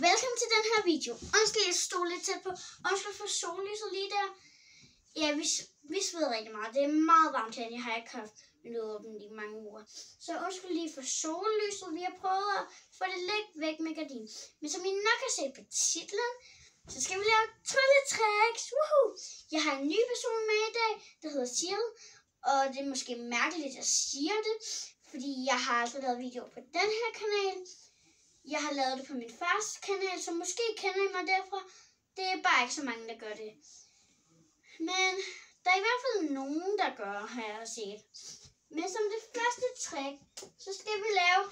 velkommen til den her video. Undskyld, jeg stod lidt tæt på. Undskyld for sollyset lige der. Ja, vi sveder rigtig meget. Det er meget varmt her. Jeg har ikke haft noget åbent i mange uger. Så undskyld lige for sollyset. Vi har prøvet at få det lidt væk med gardinen. Men som I nok har set på titlen, så skal vi lave trylletricks. Woohoo! Jeg har en ny person med i dag, der hedder Cyril. Og det er måske mærkeligt, at jeg siger det, fordi jeg har aldrig lavet videoer på den her kanal. Jeg har lavet det på min første kanal, så måske kender I mig derfra. Det er bare ikke så mange, der gør det. Men der er i hvert fald nogen, der gør, har jeg set. Men som det første trick, så skal vi lave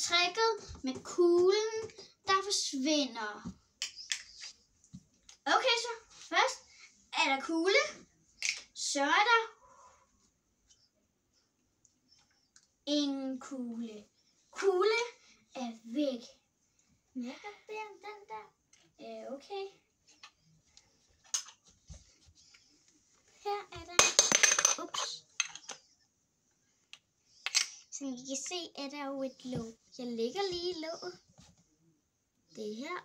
tricket med kuglen, der forsvinder. Okay, så først er der kugle. Så er der ingen kugle. Kugle er væk. Jeg kan bede om den der. Okay. Her er der. Ups. Som I kan se, er der jo et låg. Jeg lægger lige låget. Det her.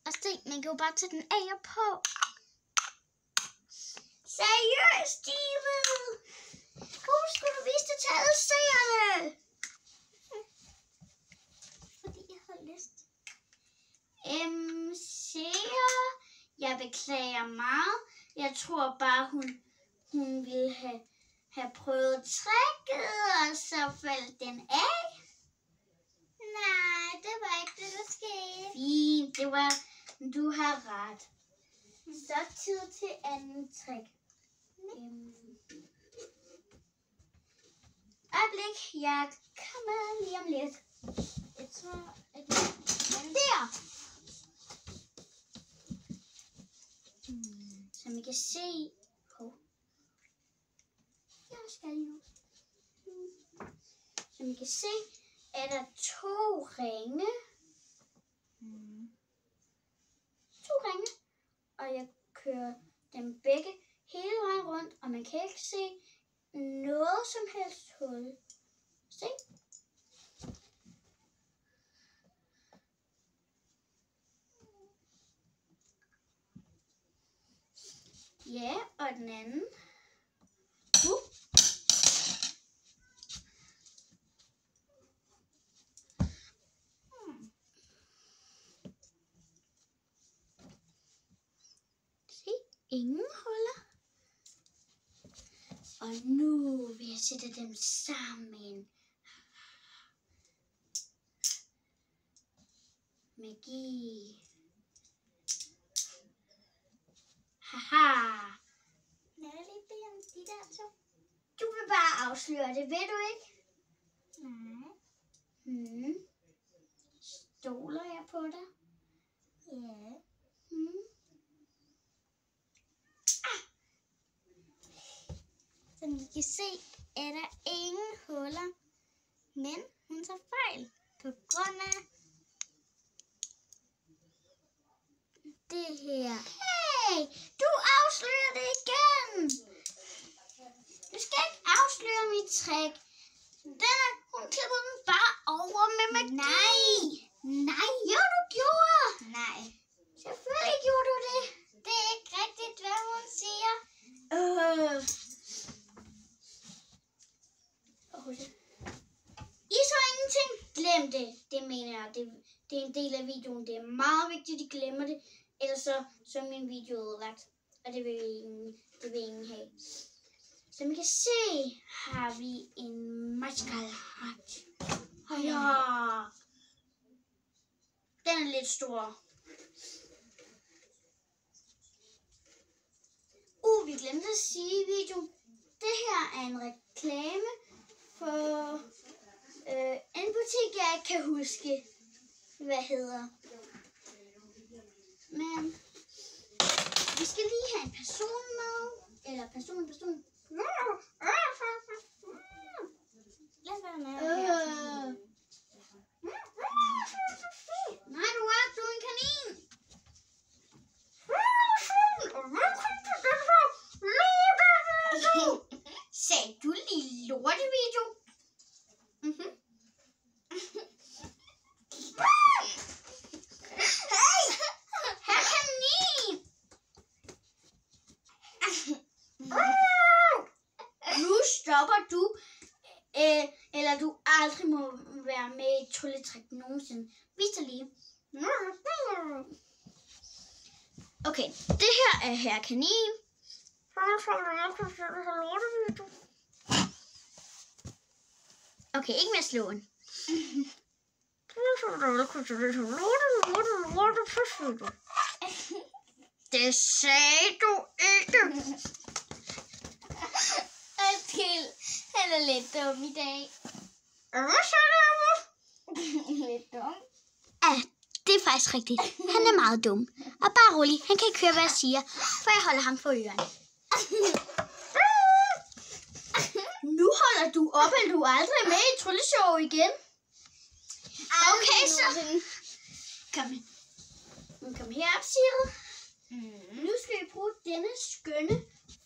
Og se, man kan jo bare tage den af og på. Seriøst, Steven! Hvorfor skulle du vise det til alle seerne? Fordi jeg har lyst. Seere, jeg beklager meget. Jeg tror bare, hun ville have prøvet tricket, og så faldt den af. Nej, det var ikke det, der skete. Fint, det var, du har ret. Så tid til anden trick. Øjeblik, jeg kommer lige om lidt. Jeg tror, at der! Som I kan se. Jeg skal lige nu. Som I kan se, er der 2 ringe. 2 ringe. Og jeg kører dem begge hele vejen rundt, og man kan ikke se noget som helst hul. Se. Ja, og den anden. Se, ingen huller. Og nu vil jeg sætte dem sammen. Magi. Haha. Natalie, bed om de der 2. Du vil bare afsløre det, ved du ikke? Nej. Stoler jeg på dig? Ja. Som I kan se, er der ingen huller. Men hun tager fejl på grund af det her. Hey, du afslører det igen. Du skal ikke afsløre mit trick. Hun klippede den bare over med magi. Nej. Jo, du gjorde. Nej. Selvfølgelig gjorde du det. Det er ikke rigtigt, hvad hun siger. I så ingenting. Glem det. Det mener jeg. Det er en del af videoen. Det er meget vigtigt, at I glemmer det. Ellers så er min video ødelagt. Og det vil ingen have. Som I kan se, har vi en mascarat. Ja. Den er lidt stor. Vi glemte at sige i videoen. Det her er en reklame for en butik, jeg ikke kan huske, hvad hedder. Men vi skal lige have en person med. Eller person. Lad være med at nej, du er en kanin. Sagde du lige lortevideo? aldrig må være med i et trylletrik nogensinde. Vis dig lige. Okay, det her er Herre Kanin. Okay, ikke mere slåen. Det sagde du ikke. Undskyld, han er lidt dum i dag. Hvad sagde du? Lidt dum. Ja, det er faktisk rigtigt. Han er meget dum. Og bare rolig, han kan ikke høre, hvad jeg siger, for jeg holder ham for ørerne. Nu holder du op, eller du er aldrig med i trylleshow igen. Okay, så. Kom herop, Siri. Nu skal vi bruge denne skønne,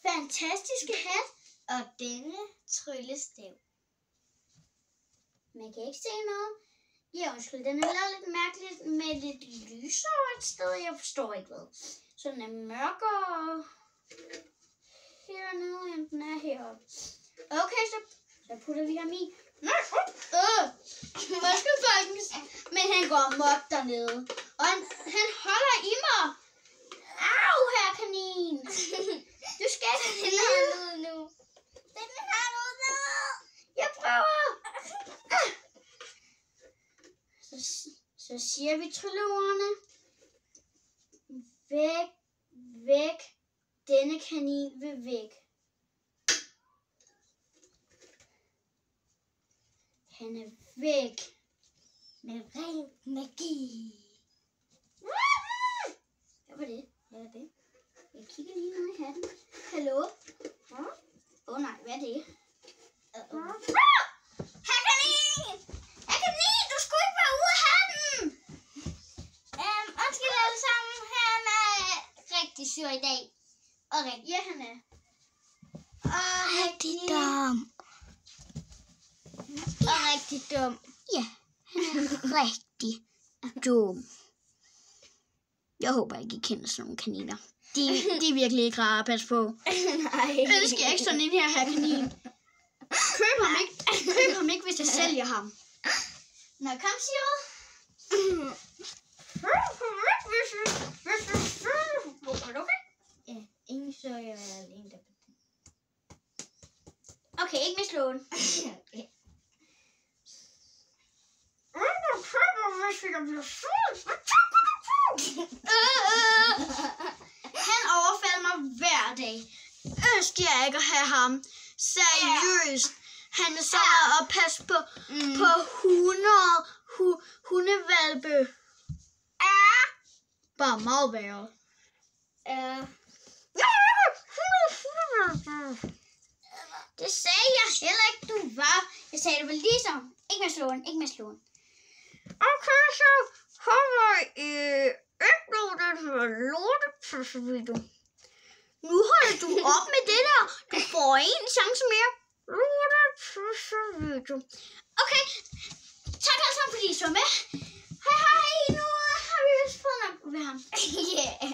fantastiske hat. Og denne tryllestav. Man kan ikke se noget. Ja, undskyld, den er lavet lidt mærkeligt med lidt lysere et sted. Jeg forstår ikke hvad. Så den er mørkere hernede, end den er heroppe. Okay, så putter vi ham i. Undskyld, folkens. Men han går amok dernede. Og han holder i mig. Au, Herre Kanin. Du skal ikke ud nu. Den har du nu. Jeg prøver. Så siger vi trylleordene. Væk, væk. Denne kanin vil væk. Han er væk. Med ren magi. Hvad var det? Hvad er det? Jeg kigger lige ned i hatten. Hallo? Nej, hvad er det? Herre Kanin! Herre Kanin, du skulle ikke være ude af hatten! Undskyld alle sammen, han er rigtig sur i dag. Og rigtig. Ja, han er. Rigtig dum. Og rigtig dum. Ja, han er rigtig dum. Jeg håber ikke, I kender sådan nogle kaniner. De er virkelig ikke rare at passe på. Nej. Det skal jeg ikke sådan ind her, Herre Kanin. Køb ham ikke, hvis jeg sælger ham. Nå, kom, Siri. Okay? Ja, ingen så jeg er alene der. Okay, ikke med slåen. Okay. Han overfalder mig hver dag. Ønsker jeg ikke at have ham. Seriøst. Han er så meget at passe på 100 hundevalpe. Bare meget værre. Det sagde jeg heller ikke, du var. Jeg sagde det vel ligesom. Ikke med slåen, ikke med slåen. Okay, så kommer I ikke den her lortepølsevideo. Nu holder du op med det der. Du får en chance mere. Lortepølsevideo. Okay, tak alle sammen, fordi I så med. Hej, nu har vi vist fået nok ved ham. Yeah.